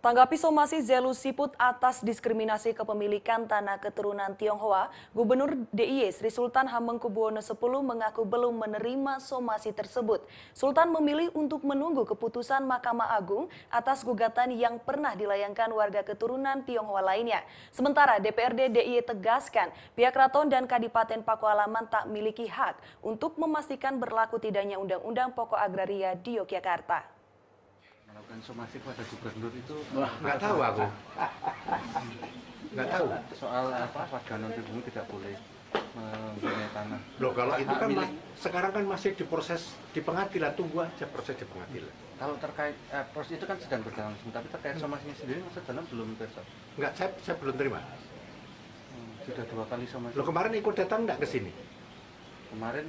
Tanggapi somasi Zelu Siput atas diskriminasi kepemilikan tanah keturunan Tionghoa, Gubernur DIY Sri Sultan Hamengkubuwono X mengaku belum menerima somasi tersebut. Sultan memilih untuk menunggu keputusan Mahkamah Agung atas gugatan yang pernah dilayangkan warga keturunan Tionghoa lainnya. Sementara DPRD DIY tegaskan pihak Keraton dan Kadipaten Pakualaman tak miliki hak untuk memastikan berlaku tidaknya Undang-Undang Pokok Agraria di Yogyakarta. Melakukan somasi kepada gubernur itu Nggak tahu aku. Nggak tahu. Soal warga non pribumi tidak boleh mempunyai tanah. Loh, kalau itu kan sekarang kan masih diproses di pengadilan, tunggu aja proses di pengadilan. Kalau terkait proses itu kan sedang berlangsung, tapi terkait somasinya sendiri masa dalam belum besok. Nggak, saya belum terima. Sudah 2 kali somasi. Loh, kemarin ikut datang nggak ke sini? Kemarin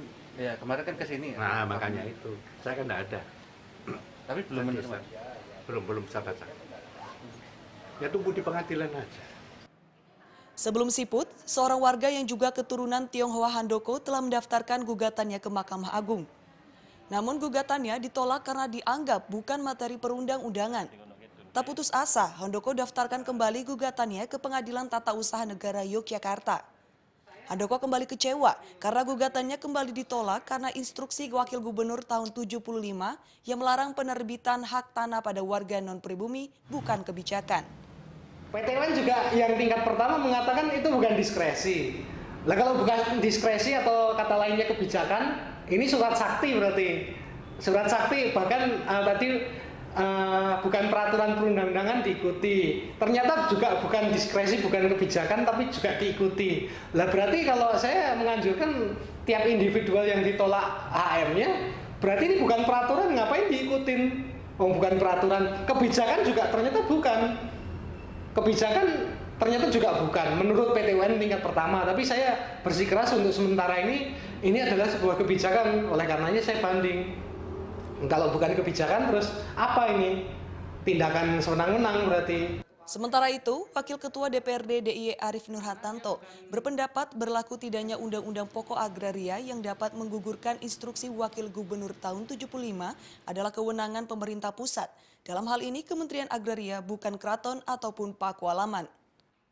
kan ke sini. Nah, makanya itu. Saya kan nggak ada. Tapi belum menerima. Belum saya baca. Ya tunggu di pengadilan aja. Sebelum Siput, seorang warga yang juga keturunan Tionghoa Handoko telah mendaftarkan gugatannya ke Mahkamah Agung. Namun gugatannya ditolak karena dianggap bukan materi perundang-undangan. Tak putus asa, Handoko daftarkan kembali gugatannya ke Pengadilan Tata Usaha Negara Yogyakarta. Handoko kembali kecewa karena gugatannya kembali ditolak karena instruksi Wakil Gubernur tahun 75 yang melarang penerbitan hak tanah pada warga non-pribumi bukan kebijakan. PT UN juga yang tingkat pertama mengatakan itu bukan diskresi. Lah kalau bukan diskresi atau kata lainnya kebijakan, ini surat sakti berarti. Surat sakti bahkan tadi bukan peraturan perundang-undangan diikuti. Ternyata juga bukan diskresi, bukan kebijakan, tapi juga diikuti. Lah berarti kalau saya menganjurkan tiap individual yang ditolak HM-nya, berarti ini bukan peraturan, ngapain diikutin? Oh, bukan peraturan. Kebijakan juga ternyata bukan. Kebijakan ternyata juga bukan. Menurut PT UN tingkat pertama. Tapi saya bersikeras untuk sementara ini adalah sebuah kebijakan. Oleh karenanya saya banding. Kalau bukan kebijakan terus apa ini? Tindakan sewenang-wenang berarti. Sementara itu, Wakil Ketua DPRD DIY Arief Nurhatanto berpendapat berlaku tidaknya Undang-Undang Pokok Agraria yang dapat menggugurkan instruksi Wakil Gubernur tahun 75 adalah kewenangan pemerintah pusat. Dalam hal ini Kementerian Agraria bukan Keraton ataupun Pakualaman.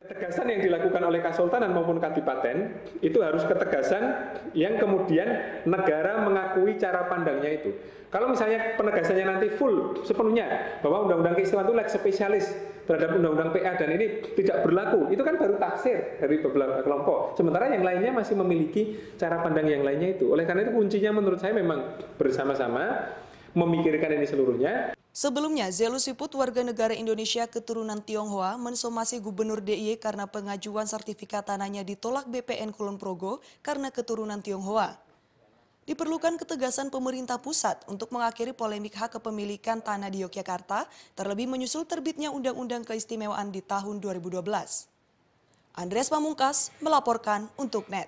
Ketegasan yang dilakukan oleh Kasultanan maupun Kadipaten itu harus ketegasan yang kemudian negara mengakui cara pandangnya itu. Kalau misalnya penegasannya nanti full sepenuhnya bahwa Undang-Undang Keistimewaan itu leg spesialis terhadap Undang-Undang PA dan ini tidak berlaku, itu kan baru tafsir dari beberapa kelompok. Sementara yang lainnya masih memiliki cara pandang yang lainnya itu. Oleh karena itu kuncinya menurut saya memang bersama-sama memikirkan ini seluruhnya. Sebelumnya, Zelu Siput warga negara Indonesia keturunan Tionghoa mensomasi Gubernur DIY karena pengajuan sertifikat tanahnya ditolak BPN Kulon Progo karena keturunan Tionghoa. Diperlukan ketegasan pemerintah pusat untuk mengakhiri polemik hak kepemilikan tanah di Yogyakarta, terlebih menyusul terbitnya Undang-Undang Keistimewaan di tahun 2012. Andreas Pamungkas melaporkan untuk NET.